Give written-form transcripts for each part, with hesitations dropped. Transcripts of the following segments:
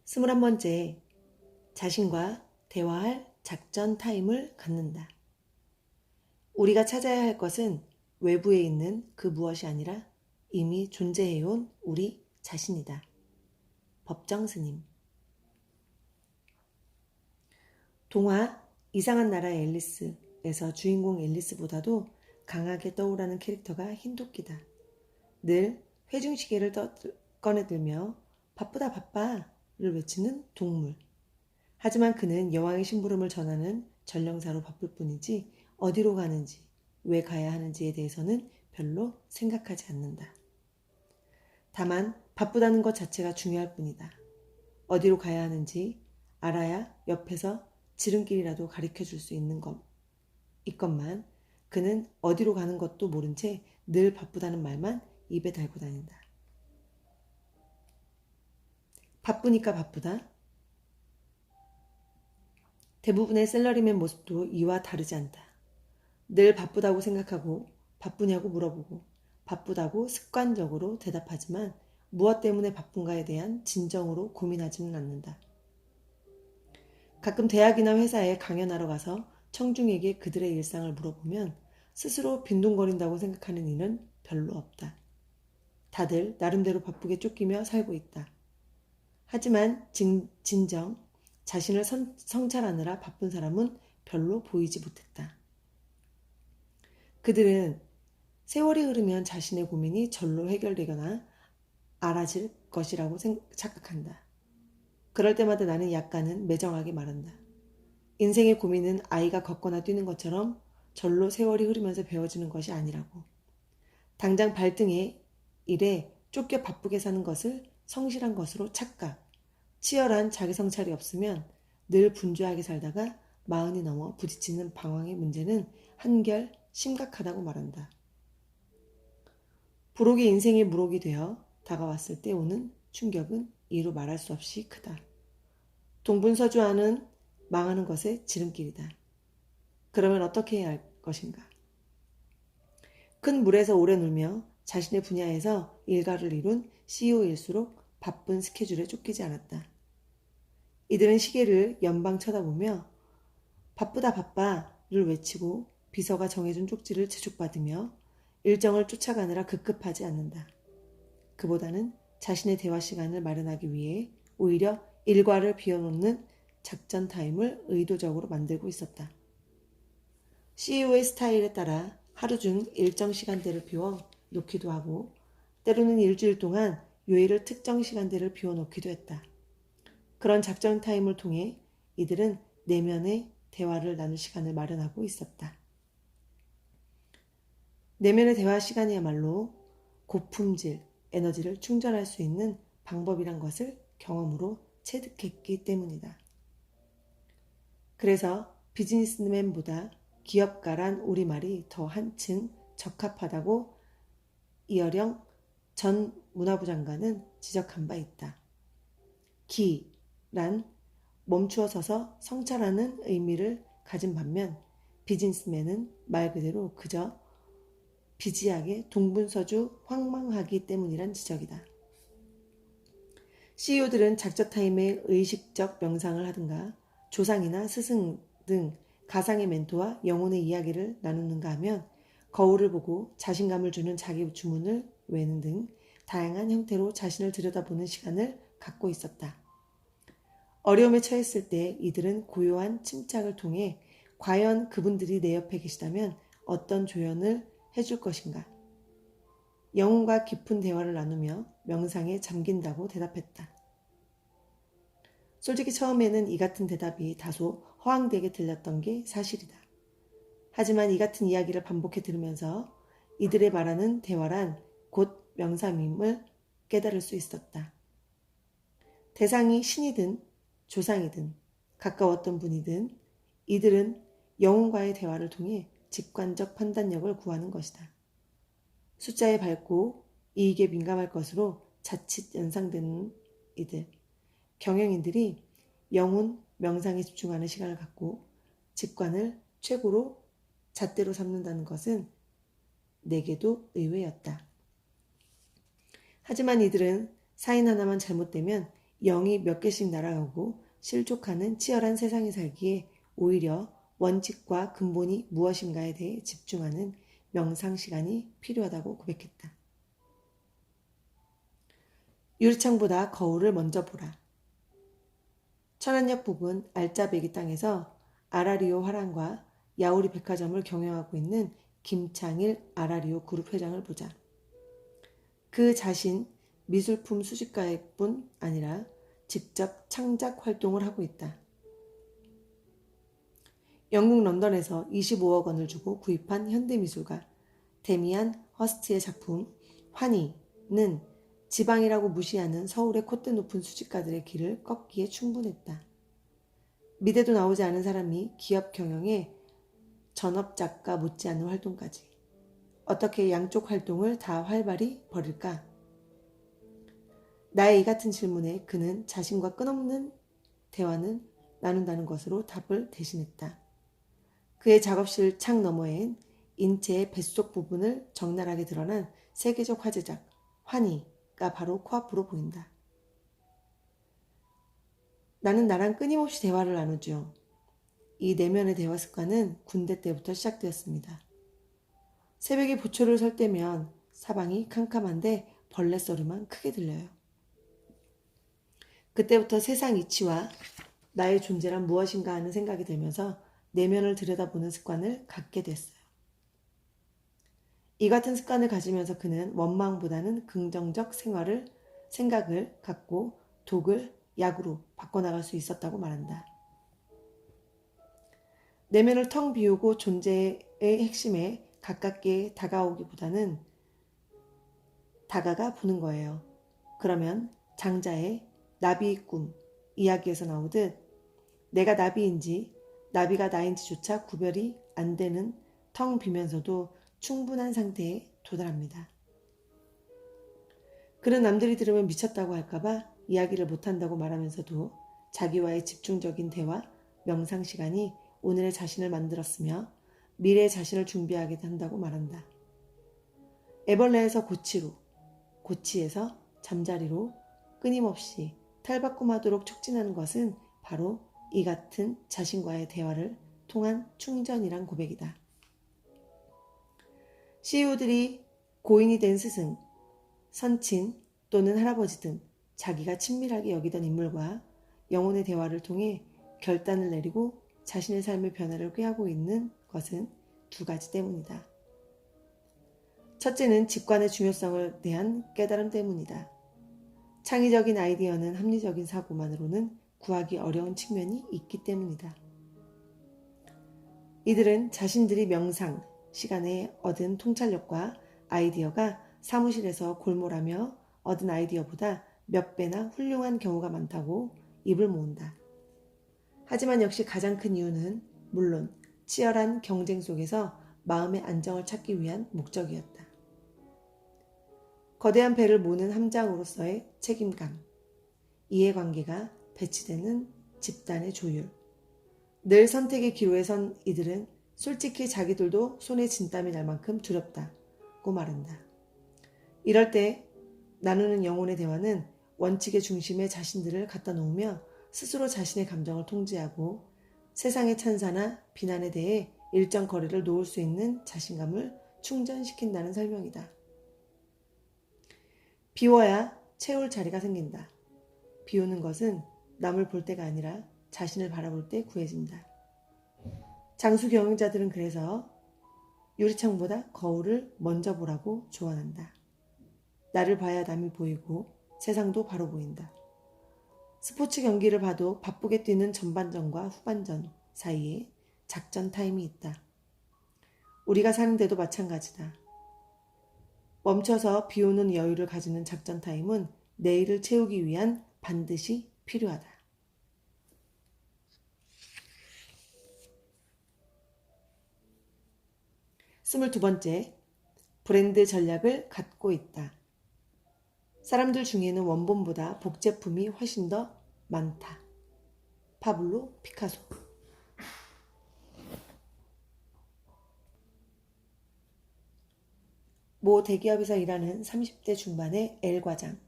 21번째, 자신과 대화할 작전 타임을 갖는다. 우리가 찾아야 할 것은 외부에 있는 그 무엇이 아니라 이미 존재해온 우리 자신이다. 법정스님. 동화 이상한 나라 앨리스에서 주인공 앨리스보다도 강하게 떠오르는 캐릭터가 흰토끼다. 늘 회중시계를 꺼내들며 바쁘다 바빠를 외치는 동물. 하지만 그는 여왕의 심부름을 전하는 전령사로 바쁠 뿐이지 어디로 가는지, 왜 가야 하는지에 대해서는 별로 생각하지 않는다. 다만 바쁘다는 것 자체가 중요할 뿐이다. 어디로 가야 하는지 알아야 옆에서 지름길이라도 가르쳐 줄 수 있건만 그는 어디로 가는 것도 모른 채 늘 바쁘다는 말만 입에 달고 다닌다. 바쁘니까 바쁘다. 대부분의 셀러리맨 모습도 이와 다르지 않다. 늘 바쁘다고 생각하고 바쁘냐고 물어보고 바쁘다고 습관적으로 대답하지만 무엇 때문에 바쁜가에 대한 진정으로 고민하지는 않는다. 가끔 대학이나 회사에 강연하러 가서 청중에게 그들의 일상을 물어보면 스스로 빈둥거린다고 생각하는 이는 별로 없다. 다들 나름대로 바쁘게 쫓기며 살고 있다. 하지만 진정 자신을 성찰하느라 바쁜 사람은 별로 보이지 못했다. 그들은 세월이 흐르면 자신의 고민이 절로 해결되거나 알아질 것이라고 착각한다. 그럴 때마다 나는 약간은 매정하게 말한다. 인생의 고민은 아이가 걷거나 뛰는 것처럼 절로 세월이 흐르면서 배워지는 것이 아니라고. 당장 발등에 일에 쫓겨 바쁘게 사는 것을 성실한 것으로 착각, 치열한 자기 성찰이 없으면 늘 분주하게 살다가 마흔이 넘어 부딪히는 방황의 문제는 한결 심각하다고 말한다. 부록이 인생의 무록이 되어 다가왔을 때 오는 충격은 이루 말할 수 없이 크다. 동분서주하는 망하는 것의 지름길이다. 그러면 어떻게 해야 할 것인가? 큰 물에서 오래 놀며 자신의 분야에서 일가를 이룬 CEO일수록 바쁜 스케줄에 쫓기지 않았다. 이들은 시계를 연방 쳐다보며 바쁘다 바빠를 외치고 비서가 정해준 쪽지를 제촉받으며 일정을 쫓아가느라 급급하지 않는다. 그보다는 자신의 대화 시간을 마련하기 위해 오히려 일과를 비워놓는 작전 타임을 의도적으로 만들고 있었다. CEO의 스타일에 따라 하루 중 일정 시간대를 비워 놓기도 하고 때로는 일주일 동안 요일을 특정 시간대를 비워 놓기도 했다. 그런 작전 타임을 통해 이들은 내면의 대화를 나눌 시간을 마련하고 있었다. 내면의 대화 시간이야말로 고품질 에너지를 충전할 수 있는 방법이란 것을 경험으로 체득했기 때문이다. 그래서 비즈니스맨보다 기업가란 우리말이 더 한층 적합하다고 이어령 전 문화부 장관은 지적한 바 있다. 기란 멈추어 서서 성찰하는 의미를 가진 반면 비즈니스맨은 말 그대로 그저 비지하게 동분서주 황망하기 때문이란 지적이다. CEO들은 작전 타임에 의식적 명상을 하든가 조상이나 스승 등 가상의 멘토와 영혼의 이야기를 나누는가 하면 거울을 보고 자신감을 주는 자기 주문을 외는 등 다양한 형태로 자신을 들여다보는 시간을 갖고 있었다. 어려움에 처했을 때 이들은 고요한 침착을 통해 과연 그분들이 내 옆에 계시다면 어떤 조언을 해줄 것인가? 영혼과 깊은 대화를 나누며 명상에 잠긴다고 대답했다. 솔직히 처음에는 이 같은 대답이 다소 허황되게 들렸던 게 사실이다. 하지만 이 같은 이야기를 반복해 들으면서 이들의 말하는 대화란 곧 명상임을 깨달을 수 있었다. 대상이 신이든 조상이든 가까웠던 분이든 이들은 영혼과의 대화를 통해 직관적 판단력을 구하는 것이다. 숫자에 밝고 이익에 민감할 것으로 자칫 연상되는 이들, 경영인들이 영혼 명상에 집중하는 시간을 갖고 직관을 최고로 잣대로 삼는다는 것은 내게도 의외였다. 하지만 이들은 사인 하나만 잘못되면 영이 몇 개씩 날아가고 실족하는 치열한 세상에 살기에 오히려 원칙과 근본이 무엇인가에 대해 집중하는 명상 시간이 필요하다고 고백했다. 유리창보다 거울을 먼저 보라. 천안역 부근 알짜배기 땅에서 아라리오 화랑과 야오리 백화점을 경영하고 있는 김창일 아라리오 그룹 회장을 보자. 그 자신 미술품 수집가일 뿐 아니라 직접 창작 활동을 하고 있다. 영국 런던에서 25억 원을 주고 구입한 현대미술가 데미안 허스트의 작품 환희는 지방이라고 무시하는 서울의 콧대 높은 수집가들의 길을 꺾기에 충분했다. 미대도 나오지 않은 사람이 기업 경영에 전업작가 못지않은 활동까지. 어떻게 양쪽 활동을 다 활발히 벌일까? 나의 이 같은 질문에 그는 자신과 끊없는 대화는 나눈다는 것으로 답을 대신했다. 그의 작업실 창 너머엔 인체의 뱃속 부분을 적나라하게 드러난 세계적 화제작 환희가 바로 코앞으로 보인다. 나는 나랑 끊임없이 대화를 나누죠. 이 내면의 대화 습관은 군대 때부터 시작되었습니다. 새벽에 보초를 설 때면 사방이 캄캄한데 벌레 소리만 크게 들려요. 그때부터 세상 이치와 나의 존재란 무엇인가 하는 생각이 들면서 내면을 들여다보는 습관을 갖게 됐어요. 이 같은 습관을 가지면서 그는 원망보다는 긍정적 생각을 갖고 독을 약으로 바꿔나갈 수 있었다고 말한다. 내면을 텅 비우고 존재의 핵심에 가깝게 다가오기보다는 다가가 보는 거예요. 그러면 장자의 나비의 꿈 이야기에서 나오듯 내가 나비인지 나비가 나인지조차 구별이 안 되는 텅 비면서도 충분한 상태에 도달합니다. 그는 남들이 들으면 미쳤다고 할까봐 이야기를 못한다고 말하면서도 자기와의 집중적인 대화, 명상 시간이 오늘의 자신을 만들었으며 미래의 자신을 준비하게 한다고 말한다. 애벌레에서 고치로, 고치에서 잠자리로 끊임없이 탈바꿈하도록 촉진하는 것은 바로 이 같은 자신과의 대화를 통한 충전이란 고백이다. CEO들이 고인이 된 스승, 선친 또는 할아버지 등 자기가 친밀하게 여기던 인물과 영혼의 대화를 통해 결단을 내리고 자신의 삶의 변화를 꾀하고 있는 것은 두 가지 때문이다. 첫째는 직관의 중요성을 대한 깨달음 때문이다. 창의적인 아이디어는 합리적인 사고만으로는 구하기 어려운 측면이 있기 때문이다. 이들은 자신들이 명상 시간에 얻은 통찰력과 아이디어가 사무실에서 골몰하며 얻은 아이디어보다 몇 배나 훌륭한 경우가 많다고 입을 모은다. 하지만 역시 가장 큰 이유는 물론 치열한 경쟁 속에서 마음의 안정을 찾기 위한 목적이었다. 거대한 배를 모는 함장으로서의 책임감, 이해관계가 배치되는 집단의 조율. 늘 선택의 기로에 선 이들은 솔직히 자기들도 손에 진땀이 날 만큼 두렵다고 말한다. 이럴 때 나누는 영혼의 대화는 원칙의 중심에 자신들을 갖다 놓으며 스스로 자신의 감정을 통제하고 세상의 찬사나 비난에 대해 일정 거리를 놓을 수 있는 자신감을 충전시킨다는 설명이다. 비워야 채울 자리가 생긴다. 비우는 것은 남을 볼 때가 아니라 자신을 바라볼 때 구해진다. 장수 경영자들은 그래서 유리창보다 거울을 먼저 보라고 조언한다. 나를 봐야 남이 보이고 세상도 바로 보인다. 스포츠 경기를 봐도 바쁘게 뛰는 전반전과 후반전 사이에 작전 타임이 있다. 우리가 사는데도 마찬가지다. 멈춰서 비우는 여유를 가지는 작전 타임은 내일을 채우기 위한 반드시 필요하다. 22번째, 브랜드 전략을 갖고 있다. 사람들 중에는 원본보다 복제품이 훨씬 더 많다. 파블로 피카소. 모 대기업에서 일하는 30대 중반의 L 과장.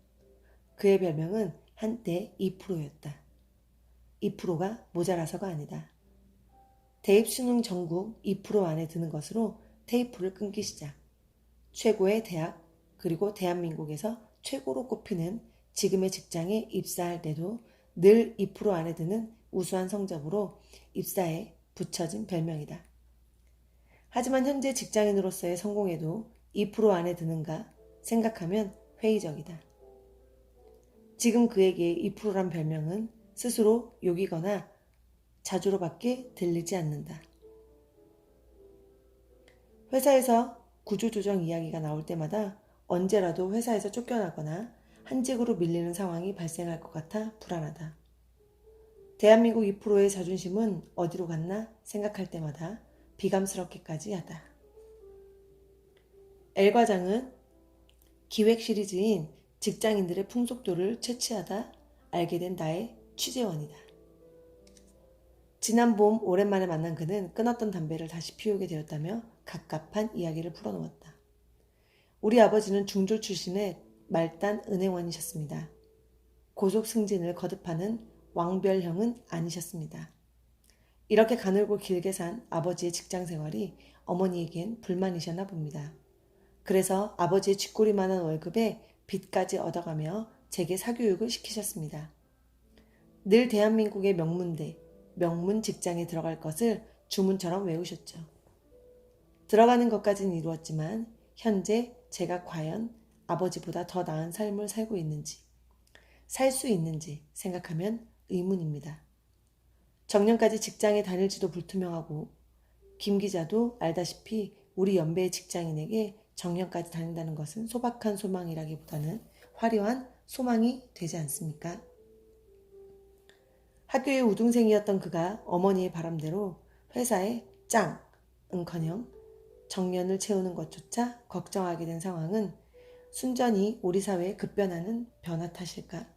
그의 별명은 한때 2%였다. 2%가 모자라서가 아니다. 대입수능 전국 2% 안에 드는 것으로 테이프를 끊기 시작. 최고의 대학 그리고 대한민국에서 최고로 꼽히는 지금의 직장에 입사할 때도 늘 2% 안에 드는 우수한 성적으로 입사에 붙여진 별명이다. 하지만 현재 직장인으로서의 성공에도 2% 안에 드는가 생각하면 회의적이다. 지금 그에게 2%란 별명은 스스로 욕이거나 자주로밖에 들리지 않는다. 회사에서 구조조정 이야기가 나올 때마다 언제라도 회사에서 쫓겨나거나 한직으로 밀리는 상황이 발생할 것 같아 불안하다. 대한민국 2%의 자존심은 어디로 갔나 생각할 때마다 비감스럽기까지 하다. 엘 과장은 기획 시리즈인 직장인들의 풍속도를 채취하다 알게 된 나의 취재원이다. 지난 봄 오랜만에 만난 그는 끊었던 담배를 다시 피우게 되었다며 갑갑한 이야기를 풀어놓았다. 우리 아버지는 중졸 출신의 말단 은행원이셨습니다. 고속 승진을 거듭하는 왕별형은 아니셨습니다. 이렇게 가늘고 길게 산 아버지의 직장 생활이 어머니에겐 불만이셨나 봅니다. 그래서 아버지의 쥐꼬리만한 월급에 빚까지 얻어가며 제게 사교육을 시키셨습니다. 늘 대한민국의 명문대, 명문 직장에 들어갈 것을 주문처럼 외우셨죠. 들어가는 것까지는 이루었지만 현재 제가 과연 아버지보다 더 나은 삶을 살고 있는지, 살 수 있는지 생각하면 의문입니다. 정년까지 직장에 다닐지도 불투명하고 김 기자도 알다시피 우리 연배의 직장인에게 정년까지 다닌다는 것은 소박한 소망이라기보다는 화려한 소망이 되지 않습니까? 학교의 우등생이었던 그가 어머니의 바람대로 회사에 짱은커녕 정년을 채우는 것조차 걱정하게 된 상황은 순전히 우리 사회에 급변하는 변화 탓일까?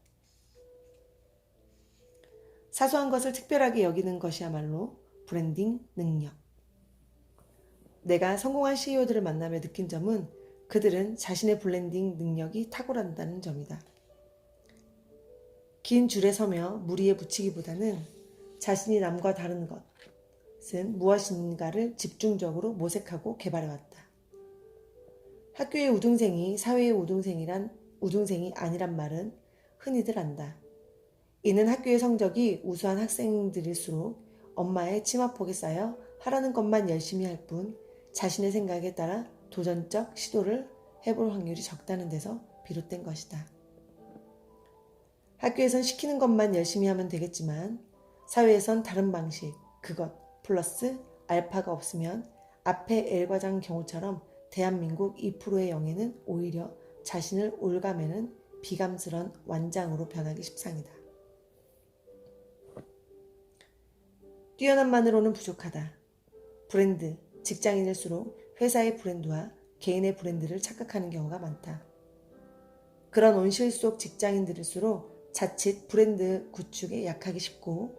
사소한 것을 특별하게 여기는 것이야말로 브랜딩 능력. 내가 성공한 CEO들을 만나며 느낀 점은 그들은 자신의 브랜딩 능력이 탁월한다는 점이다. 긴 줄에 서며 무리에 붙이기보다는 자신이 남과 다른 것은 무엇인가를 집중적으로 모색하고 개발해왔다. 학교의 우등생이 사회의 우등생이 아니란 말은 흔히들 안다. 이는 학교의 성적이 우수한 학생들일수록 엄마의 치마폭에 쌓여 하라는 것만 열심히 할 뿐 자신의 생각에 따라 도전적 시도를 해볼 확률이 적다는 데서 비롯된 것이다. 학교에선 시키는 것만 열심히 하면 되겠지만 사회에선 다른 방식, 그것 플러스 알파가 없으면 앞에 엘 과장 경우처럼 대한민국 2%의 영예는 오히려 자신을 올가매는 비감스런 완장으로 변하기 십상이다. 뛰어난만으로는 부족하다. 브랜드, 직장인일수록 회사의 브랜드와 개인의 브랜드를 착각하는 경우가 많다. 그런 온실 속 직장인들일수록 자칫 브랜드 구축에 약하기 쉽고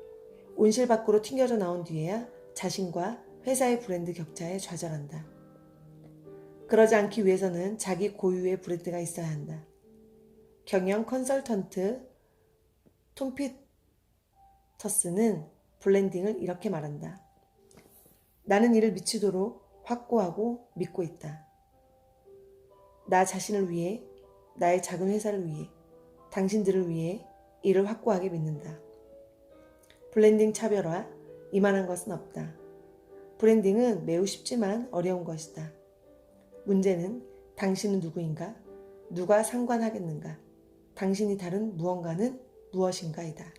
온실 밖으로 튕겨져 나온 뒤에야 자신과 회사의 브랜드 격차에 좌절한다. 그러지 않기 위해서는 자기 고유의 브랜드가 있어야 한다. 경영 컨설턴트 톰 피터스는 블렌딩을 이렇게 말한다. 나는 이를 미치도록 확고하고 믿고 있다. 나 자신을 위해, 나의 작은 회사를 위해, 당신들을 위해 이를 확고하게 믿는다. 블렌딩 차별화, 이만한 것은 없다. 브랜딩은 매우 쉽지만 어려운 것이다. 문제는 당신은 누구인가? 누가 상관하겠는가? 당신이 다른 무언가는 무엇인가이다.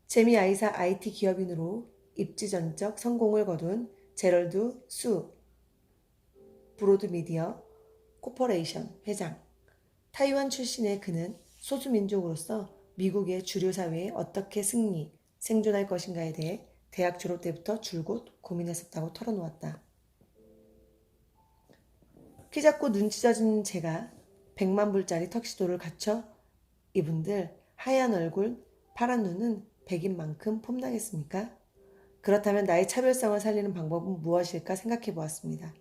제미 아이사 IT 기업인으로 입지전적 성공을 거둔 제럴드 수 브로드미디어 코퍼레이션 회장. 타이완 출신의 그는 소수민족으로서 미국의 주류 사회에 어떻게 생존할 것인가에 대해 대학 졸업 때부터 줄곧 고민했었다고 털어놓았다. 키 작고 눈 찢어진 제가 100만 불짜리 턱시도를 갖춰 이분들 하얀 얼굴, 파란 눈은 백인 만큼 폼나겠습니까? 그렇다면 나의 차별성을 살리는 방법은 무엇일까 생각해 보았습니다.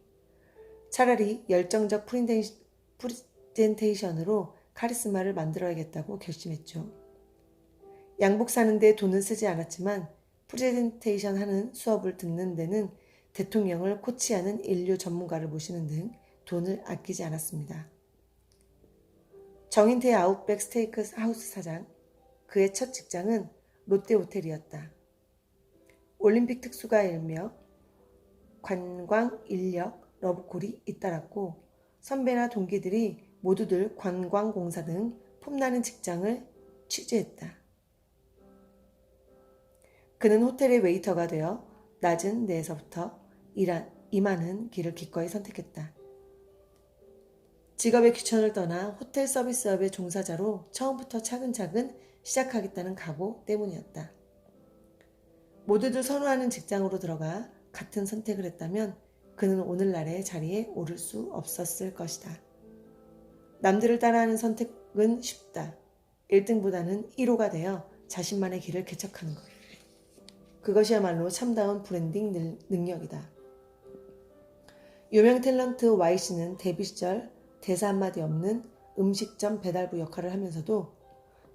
차라리 열정적 프레젠테이션으로 카리스마를 만들어야겠다고 결심했죠. 양복 사는데 돈은 쓰지 않았지만 프레젠테이션 하는 수업을 듣는 데는 대통령을 코치하는 인류 전문가를 모시는 등 돈을 아끼지 않았습니다. 정인태 아웃백 스테이크 하우스 사장, 그의 첫 직장은 롯데호텔이었다. 올림픽 특수가 일며 관광, 인력, 러브콜이 잇따랐고 선배나 동기들이 모두들 관광공사 등 폼나는 직장을 취재했다. 그는 호텔의 웨이터가 되어 낮은 데에서부터 임하는 길을 기꺼이 선택했다. 직업의 귀천을 떠나 호텔 서비스업의 종사자로 처음부터 차근차근 시작하겠다는 각오 때문이었다. 모두들 선호하는 직장으로 들어가 같은 선택을 했다면 그는 오늘날의 자리에 오를 수 없었을 것이다. 남들을 따라하는 선택은 쉽다. 1등보다는 1호가 되어 자신만의 길을 개척하는 것. 그것이야말로 참다운 브랜딩 능력이다. 유명 탤런트 Y씨는 데뷔 시절 대사 한마디 없는 음식점 배달부 역할을 하면서도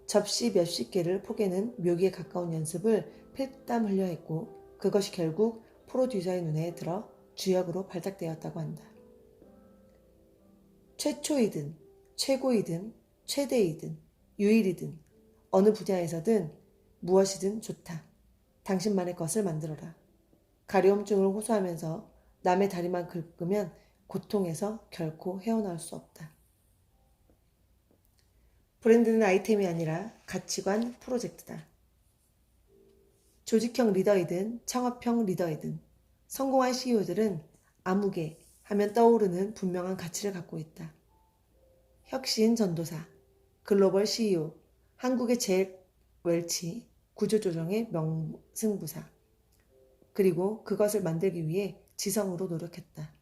접시 몇십 개를 포개는 묘기에 가까운 연습을 필땀 흘려 했고 그것이 결국 프로듀서의 눈에 들어 주역으로 발탁되었다고 한다. 최초이든 최고이든 최대이든 유일이든 어느 분야에서든 무엇이든 좋다. 당신만의 것을 만들어라. 가려움증을 호소하면서 남의 다리만 긁으면 고통에서 결코 헤어나올 수 없다. 브랜드는 아이템이 아니라 가치관 프로젝트다. 조직형 리더이든 창업형 리더이든 성공한 CEO들은 아무개 하면 떠오르는 분명한 가치를 갖고 있다. 혁신 전도사, 글로벌 CEO, 한국의 제일 웰치, 구조조정의 명승부사, 그리고 그것을 만들기 위해 지성으로 노력했다.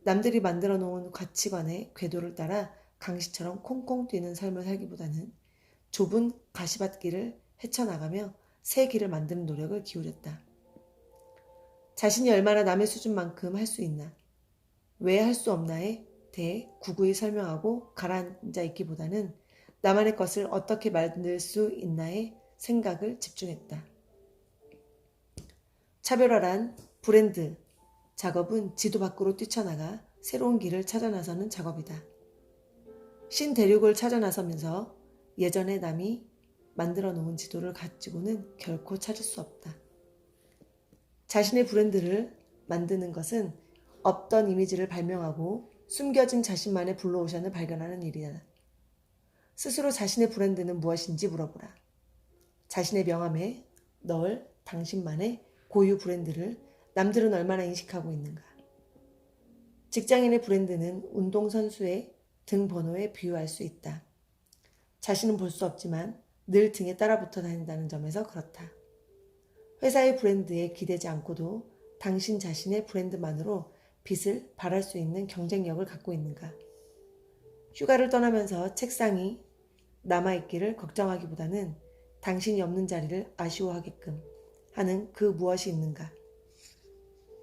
남들이 만들어 놓은 가치관의 궤도를 따라 강시처럼 콩콩 뛰는 삶을 살기보다는 좁은 가시밭길을 헤쳐나가며 새 길을 만드는 노력을 기울였다. 자신이 얼마나 남의 수준만큼 할 수 있나, 왜 할 수 없나에 대해 구구이 설명하고 가라앉아 있기보다는 나만의 것을 어떻게 만들 수 있나에 생각을 집중했다. 차별화란 브랜드 작업은 지도 밖으로 뛰쳐나가 새로운 길을 찾아 나서는 작업이다. 신대륙을 찾아 나서면서 예전에 남이 만들어 놓은 지도를 가지고는 결코 찾을 수 없다. 자신의 브랜드를 만드는 것은 없던 이미지를 발명하고 숨겨진 자신만의 블루오션을 발견하는 일이다. 스스로 자신의 브랜드는 무엇인지 물어보라. 자신의 명함에 넣을 당신만의 고유 브랜드를 남들은 얼마나 인식하고 있는가. 직장인의 브랜드는 운동선수의 등번호에 비유할 수 있다. 자신은 볼 수 없지만 늘 등에 따라붙어 다닌다는 점에서 그렇다. 회사의 브랜드에 기대지 않고도 당신 자신의 브랜드만으로 빛을 발할 수 있는 경쟁력을 갖고 있는가. 휴가를 떠나면서 책상이 남아있기를 걱정하기보다는 당신이 없는 자리를 아쉬워하게끔 하는 그 무엇이 있는가.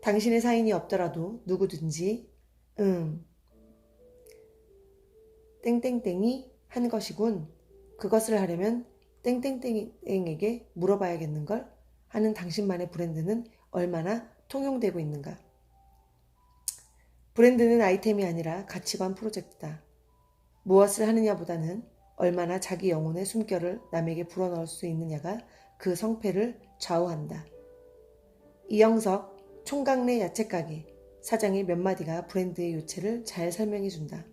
당신의 사인이 없더라도 누구든지 땡땡땡이 한 것이군. 그것을 하려면 땡땡땡에게 물어봐야겠는걸 하는 당신만의 브랜드는 얼마나 통용되고 있는가. 브랜드는 아이템이 아니라 가치관 프로젝트다. 무엇을 하느냐보다는 얼마나 자기 영혼의 숨결을 남에게 불어넣을 수 있느냐가 그 성패를 좌우한다. 이영석 총각내 야채가게 사장의 몇 마디가 브랜드의 요체를 잘 설명해준다.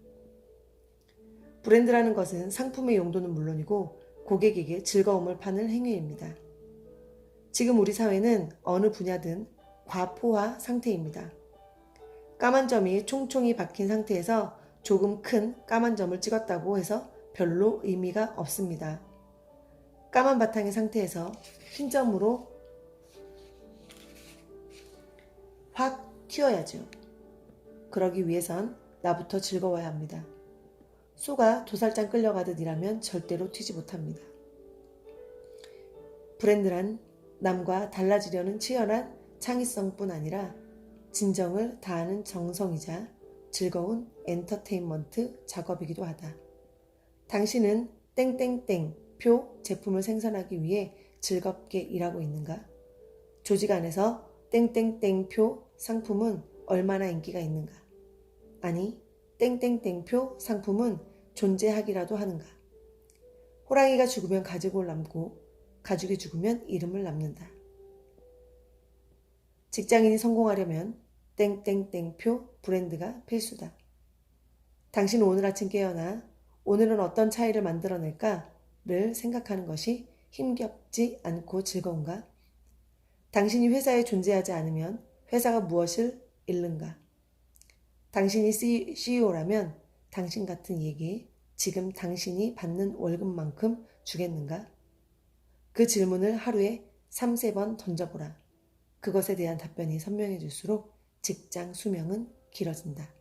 브랜드라는 것은 상품의 용도는 물론이고 고객에게 즐거움을 파는 행위입니다. 지금 우리 사회는 어느 분야든 과포화 상태입니다. 까만 점이 총총히 박힌 상태에서 조금 큰 까만 점을 찍었다고 해서 별로 의미가 없습니다. 까만 바탕의 상태에서 흰 점으로 확 튀어야죠. 그러기 위해선 나부터 즐거워야 합니다. 소가 도살장 끌려가듯 일하면 절대로 튀지 못합니다. 브랜드란 남과 달라지려는 치열한 창의성뿐 아니라 진정을 다하는 정성이자 즐거운 엔터테인먼트 작업이기도 하다. 당신은 땡땡땡 표 제품을 생산하기 위해 즐겁게 일하고 있는가? 조직 안에서 땡땡땡 표 상품은 얼마나 인기가 있는가? 아니, 땡땡땡 표 상품은 존재하기라도 하는가? 호랑이가 죽으면 가죽을 남고 가죽이 죽으면 이름을 남는다. 직장인이 성공하려면 땡땡땡 표 브랜드가 필수다. 당신은 오늘 아침 깨어나 오늘은 어떤 차이를 만들어낼까를 생각하는 것이 힘겹지 않고 즐거운가? 당신이 회사에 존재하지 않으면 회사가 무엇을 잃는가? 당신이 CEO라면 당신 같은 이에게 지금 당신이 받는 월급만큼 주겠는가? 그 질문을 하루에 3~4번 던져보라. 그것에 대한 답변이 선명해질수록 직장 수명은 길어진다.